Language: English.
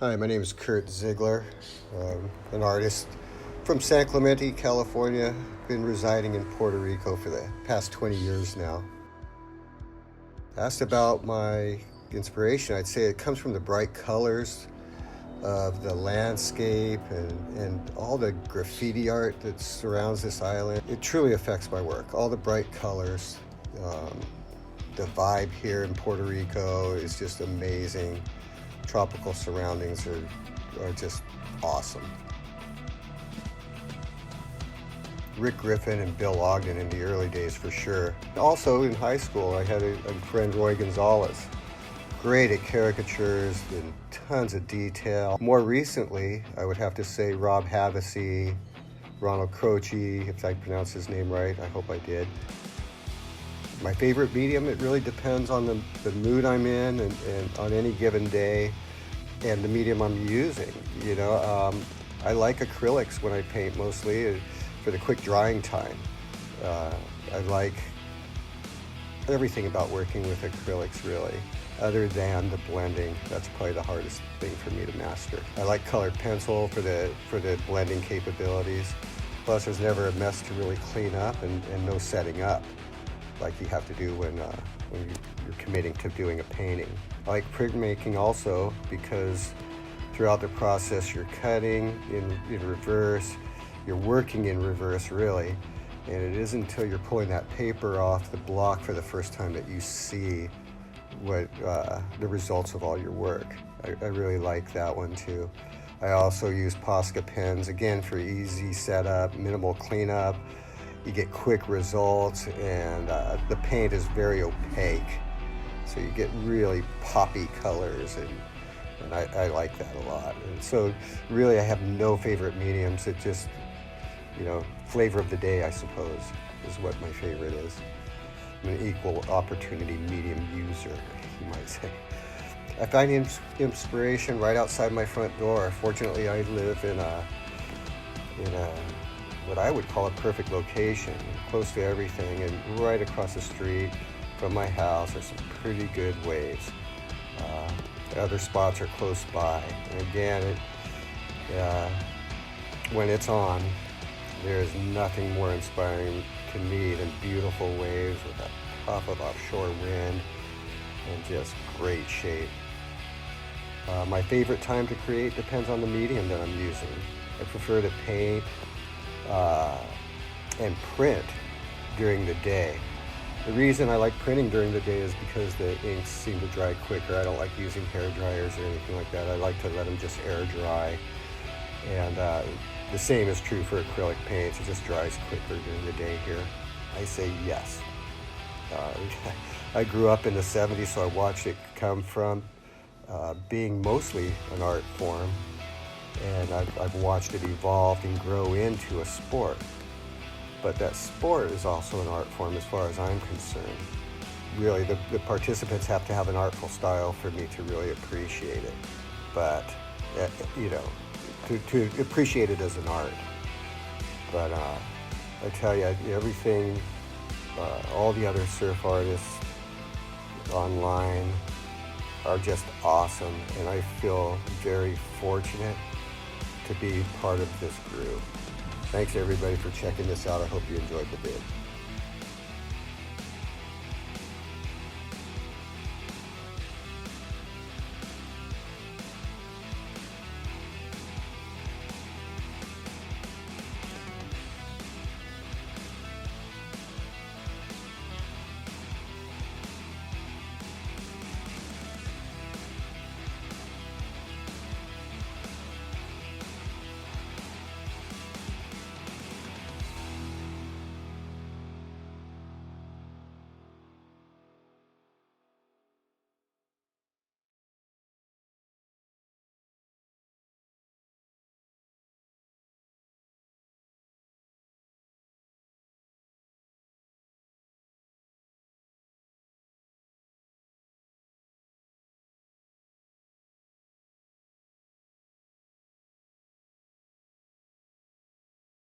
Hi, my name is Kurt Ziegler, an artist from San Clemente, California. Been residing in Puerto Rico for the past 20 years now. Asked about my inspiration, I'd say it comes from the bright colors of the landscape and all the graffiti art that surrounds this island. It truly affects my work. All the bright colors, the vibe here in Puerto Rico is just amazing. Tropical surroundings are just awesome. Rick Griffin and Bill Ogden in the early days for sure. Also in high school I had a friend, Roy Gonzalez. Great at caricatures and tons of detail. More recently I would have to say Rob Havasey, Ronald Croce, if I pronounced his name right, I hope I did. My favorite medium, it really depends on the mood I'm in and on any given day and the medium I'm using. You know, I like acrylics when I paint mostly for the quick drying time. I like everything about working with acrylics really, other than the blending. That's probably the hardest thing for me to master. I like colored pencil for the blending capabilities. Plus there's never a mess to really clean up and no setting up like you have to do when you're committing to doing a painting. I like printmaking also because throughout the process you're cutting in reverse, you're working in reverse really, and it isn't until you're pulling that paper off the block for the first time that you see what the results of all your work. I really like that one too. I also use Posca pens, again for easy setup, minimal cleanup. You get quick results, and the paint is very opaque, so you get really poppy colors, and I like that a lot. And so really I have no favorite mediums. It just, you know, flavor of the day I suppose is what my favorite is. I'm an equal opportunity medium user, you might say. I find inspiration right outside my front door. Fortunately I live in a what I would call a perfect location, close to everything, and right across the street from my house are some pretty good waves. Other spots are close by, and again, when it's on, there's nothing more inspiring to me than beautiful waves with a puff of offshore wind and just great shape. My favorite time to create depends on the medium that I'm using. I prefer to paint and print during the day. The reason I like printing during the day is because the inks seem to dry quicker. I don't like using hair dryers or anything like that. I like to let them just air dry. And the same is true for acrylic paints. It just dries quicker during the day here. I say yes. I grew up in the 70s, so I watched it come from being mostly an art form, and I've watched it evolve and grow into a sport. But that sport is also an art form as far as I'm concerned. Really, the participants have to have an artful style for me to really appreciate it. But, you know, to appreciate it as an art. But I tell you, everything, all the other surf artists online are just awesome, and I feel very fortunate to be part of this group. Thanks everybody for checking this out. I hope you enjoyed the vid.